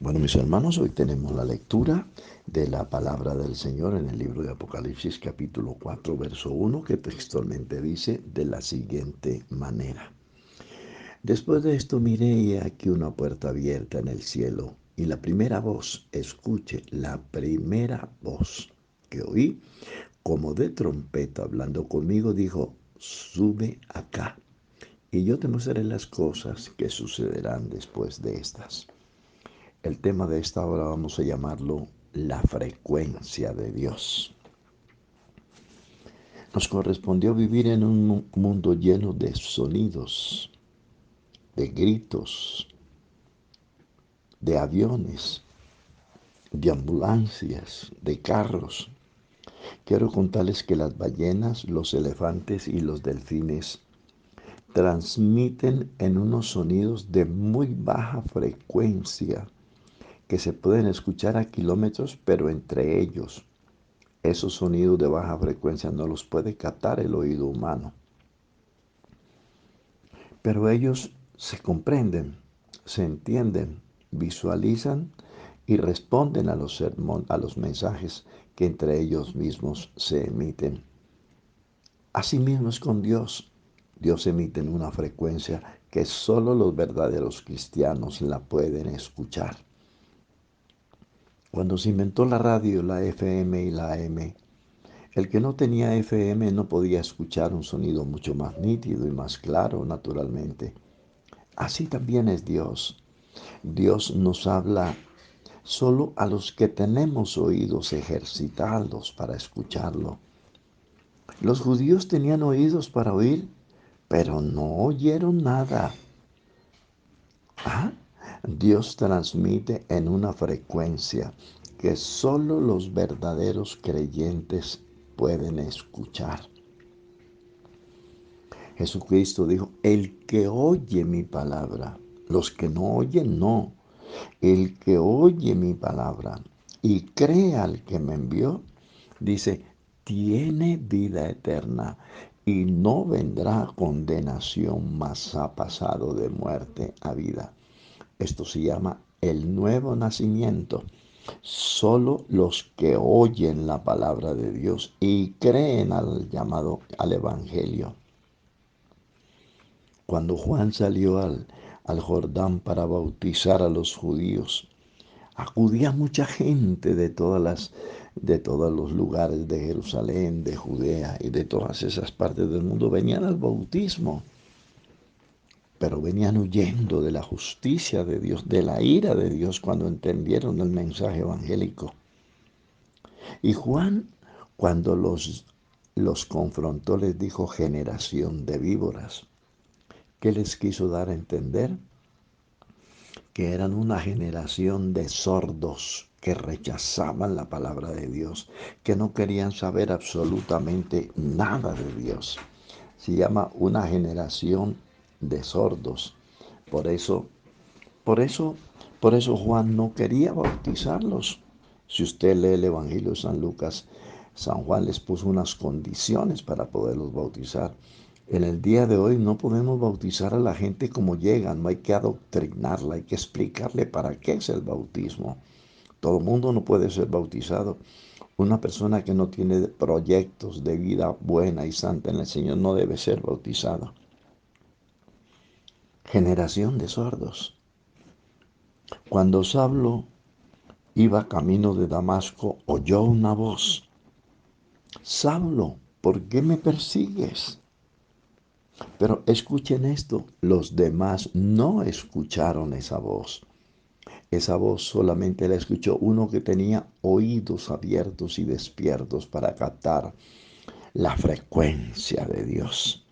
Bueno, mis hermanos, hoy tenemos la lectura de la palabra del Señor en el libro de Apocalipsis capítulo 4, verso 1, que textualmente dice de la siguiente manera. Después de esto miré y aquí una puerta abierta en el cielo y la primera voz, escuche, la primera voz que oí como de trompeta hablando conmigo dijo, sube acá y yo te mostraré las cosas que sucederán después de estas. El tema de esta hora vamos a llamarlo la frecuencia de Dios. Nos correspondió vivir en un mundo lleno de sonidos, de gritos, de aviones, de ambulancias, de carros. Quiero contarles que las ballenas, los elefantes y los delfines transmiten en unos sonidos de muy baja frecuencia que se pueden escuchar a kilómetros, pero entre ellos esos sonidos de baja frecuencia no los puede captar el oído humano. Pero ellos se comprenden, se entienden, visualizan y responden a los mensajes que entre ellos mismos se emiten. Asimismo es con Dios. Dios emite en una frecuencia que solo los verdaderos cristianos la pueden escuchar. Cuando se inventó la radio, la FM y la AM, el que no tenía FM no podía escuchar un sonido mucho más nítido y más claro, naturalmente. Así también es Dios. Dios nos habla solo a los que tenemos oídos ejercitados para escucharlo. Los judíos tenían oídos para oír, pero no oyeron nada. ¿Ah? Dios transmite en una frecuencia que solo los verdaderos creyentes pueden escuchar. Jesucristo dijo, el que oye mi palabra, los que no oyen, no. El que oye mi palabra y cree al que me envió, dice, tiene vida eterna y no vendrá condenación, mas ha pasado de muerte a vida. Esto se llama el nuevo nacimiento. Solo los que oyen la palabra de Dios y creen al llamado, al evangelio. Cuando Juan salió al Jordán para bautizar a los judíos, acudía mucha gente de todos los lugares de Jerusalén, de Judea y de todas esas partes del mundo. Venían al bautismo, pero venían huyendo de la justicia de Dios, de la ira de Dios cuando entendieron el mensaje evangélico. Y Juan, cuando los confrontó, les dijo generación de víboras. ¿Qué les quiso dar a entender? Que eran una generación de sordos que rechazaban la palabra de Dios, que no querían saber absolutamente nada de Dios. Se llama una generación de sordos. Por eso, por eso, por eso Juan no quería bautizarlos. Si usted lee el Evangelio de San Lucas, San Juan les puso unas condiciones para poderlos bautizar. En el día de hoy no podemos bautizar a la gente como llegan, no hay que adoctrinarla, hay que explicarle para qué es el bautismo. Todo el mundo no puede ser bautizado. Una persona que no tiene proyectos de vida buena y santa en el Señor no debe ser bautizada. Generación de sordos. Cuando Saulo iba camino de Damasco, oyó una voz. Saulo, ¿por qué me persigues? Pero escuchen esto, los demás no escucharon esa voz. Esa voz solamente la escuchó uno que tenía oídos abiertos y despiertos para captar la frecuencia de Dios.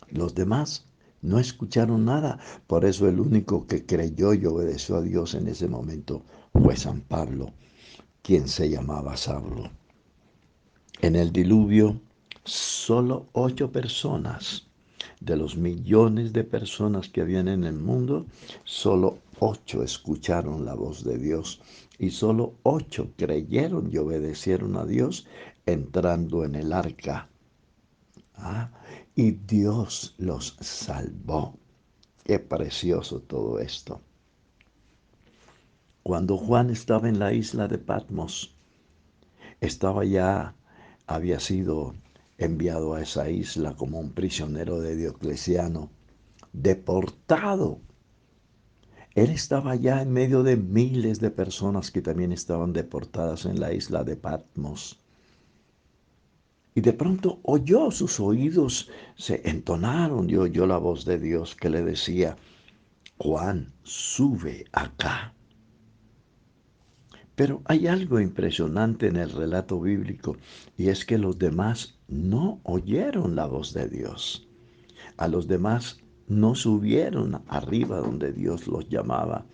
Los demás no escucharon nada. Por eso el único que creyó y obedeció a Dios en ese momento fue San Pablo, quien se llamaba Saulo. En el diluvio, solo 8 personas de los millones de personas que habían en el mundo, solo 8 escucharon la voz de Dios y solo 8 creyeron y obedecieron a Dios entrando en el arca. ¿Ah? Y Dios los salvó. Qué precioso todo esto. Cuando Juan estaba en la isla de Patmos, estaba ya, había sido enviado a esa isla como un prisionero de Diocleciano, deportado. Él estaba ya en medio de miles de personas que también estaban deportadas en la isla de Patmos. Y de pronto oyó, sus oídos se entonaron y oyó la voz de Dios que le decía: Juan, sube acá. Pero hay algo impresionante en el relato bíblico, y es que los demás no oyeron la voz de Dios. A los demás no subieron arriba donde Dios los llamaba.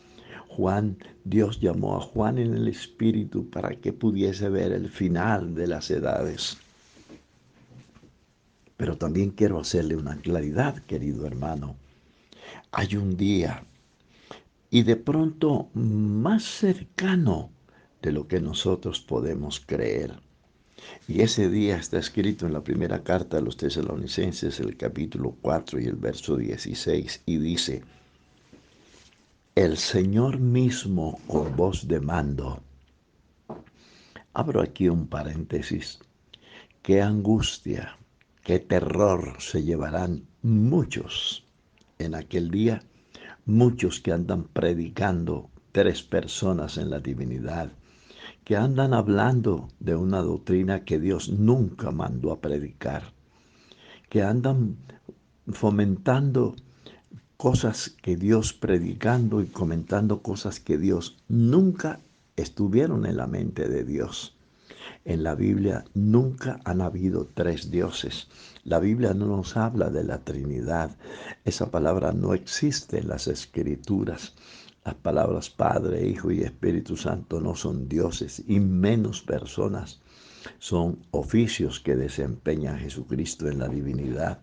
Dios llamó a Juan en el Espíritu para que pudiese ver el final de las edades. Pero también quiero hacerle una claridad, querido hermano. Hay un día, y de pronto más cercano de lo que nosotros podemos creer. Y ese día está escrito en la primera carta a los Tesalonicenses, el capítulo 4 y el verso 16, y dice: el Señor mismo con voz de mando. Abro aquí un paréntesis. Qué angustia, qué terror se llevarán muchos en aquel día, muchos que andan predicando tres personas en la divinidad, que andan hablando de una doctrina que Dios nunca mandó a predicar, que andan fomentando cosas que Dios, predicando y comentando cosas que Dios nunca estuvieron en la mente de Dios. En la Biblia nunca han habido tres dioses. La Biblia no nos habla de la Trinidad. Esa palabra no existe en las Escrituras. Las palabras Padre, Hijo y Espíritu Santo no son dioses y menos personas. Son oficios que desempeña Jesucristo en la divinidad.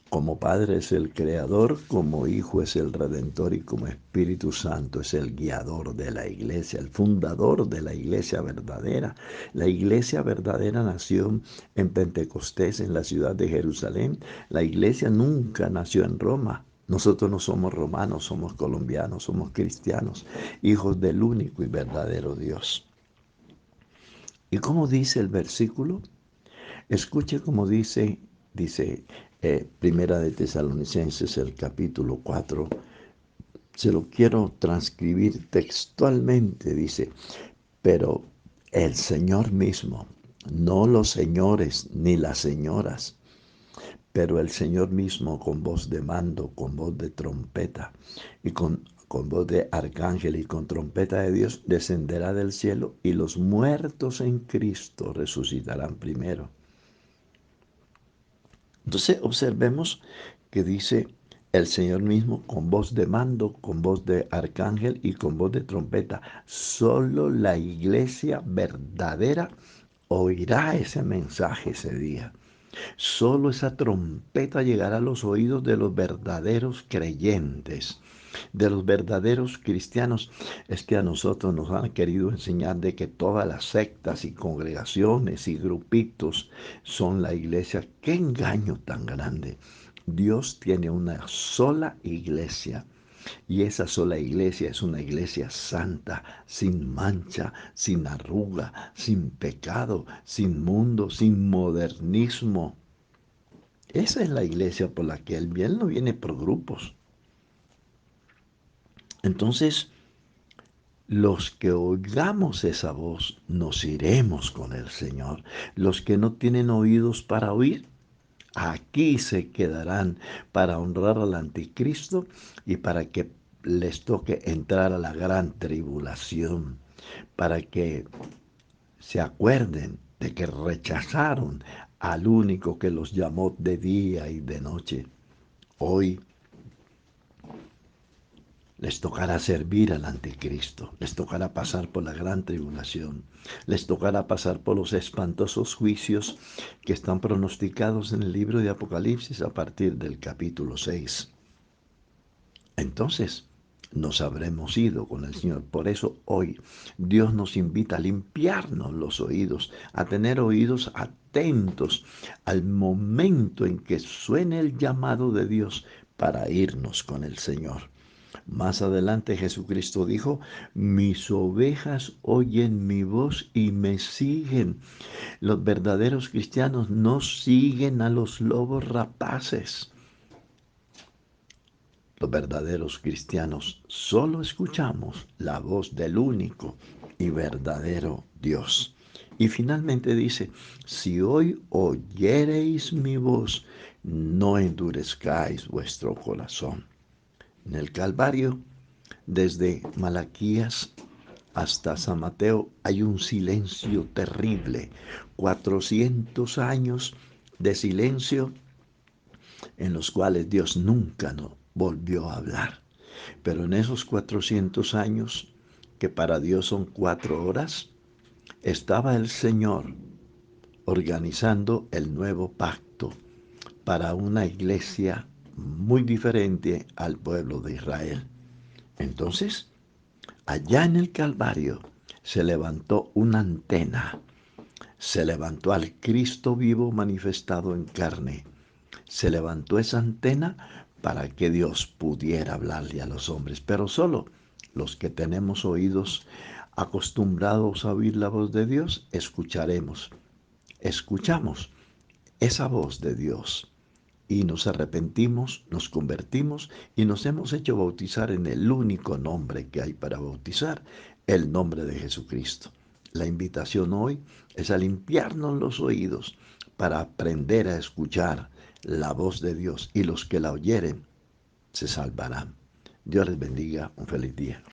Como Padre es el Creador, como Hijo es el Redentor y como Espíritu Santo es el guiador de la iglesia, el fundador de la iglesia verdadera. La iglesia verdadera nació en Pentecostés, en la ciudad de Jerusalén. La iglesia nunca nació en Roma. Nosotros no somos romanos, somos colombianos, somos cristianos, hijos del único y verdadero Dios. ¿Y cómo dice el versículo? Escuche cómo dice Primera de Tesalonicenses, el capítulo 4. Se lo quiero transcribir textualmente, dice: pero el Señor mismo, no los señores ni las señoras, pero el Señor mismo con voz de mando, con voz de trompeta y con voz de arcángel y con trompeta de Dios, descenderá del cielo y los muertos en Cristo resucitarán primero. Entonces observemos que dice el Señor mismo con voz de mando, con voz de arcángel y con voz de trompeta. Solo la iglesia verdadera oirá ese mensaje ese día. Solo esa trompeta llegará a los oídos de los verdaderos creyentes, de los verdaderos cristianos. Es que a nosotros nos han querido enseñar de que todas las sectas y congregaciones y grupitos son la iglesia. ¡Qué engaño tan grande! Dios tiene una sola iglesia. Y esa sola iglesia es una iglesia santa, sin mancha, sin arruga, sin pecado, sin mundo, sin modernismo. Esa es la iglesia por la que el bien no viene por grupos. Entonces, los que oigamos esa voz, nos iremos con el Señor. Los que no tienen oídos para oír, aquí se quedarán para honrar al anticristo y para que les toque entrar a la gran tribulación, para que se acuerden de que rechazaron al único que los llamó de día y de noche. Hoy les tocará servir al anticristo, les tocará pasar por la gran tribulación, les tocará pasar por los espantosos juicios que están pronosticados en el libro de Apocalipsis a partir del capítulo 6. Entonces nos habremos ido con el Señor. Por eso hoy Dios nos invita a limpiarnos los oídos, a tener oídos atentos al momento en que suene el llamado de Dios para irnos con el Señor. Más adelante Jesucristo dijo, mis ovejas oyen mi voz y me siguen. Los verdaderos cristianos no siguen a los lobos rapaces. Los verdaderos cristianos solo escuchamos la voz del único y verdadero Dios. Y finalmente dice, si hoy oyereis mi voz, no endurezcáis vuestro corazón. En el Calvario, desde Malaquías hasta San Mateo, hay un silencio terrible, 400 años de silencio en los cuales Dios nunca no volvió a hablar. Pero en esos 400 años, que para Dios son 4 horas, estaba el Señor organizando el nuevo pacto para una iglesia muy diferente al pueblo de Israel. Entonces, allá en el Calvario se levantó una antena, se levantó al Cristo vivo manifestado en carne. Se levantó esa antena para que Dios pudiera hablarle a los hombres, pero solo los que tenemos oídos acostumbrados a oír la voz de Dios, escuchamos esa voz de Dios y nos arrepentimos, nos convertimos y nos hemos hecho bautizar en el único nombre que hay para bautizar, el nombre de Jesucristo. La invitación hoy es a limpiarnos los oídos para aprender a escuchar la voz de Dios y los que la oyeren se salvarán. Dios les bendiga, un feliz día.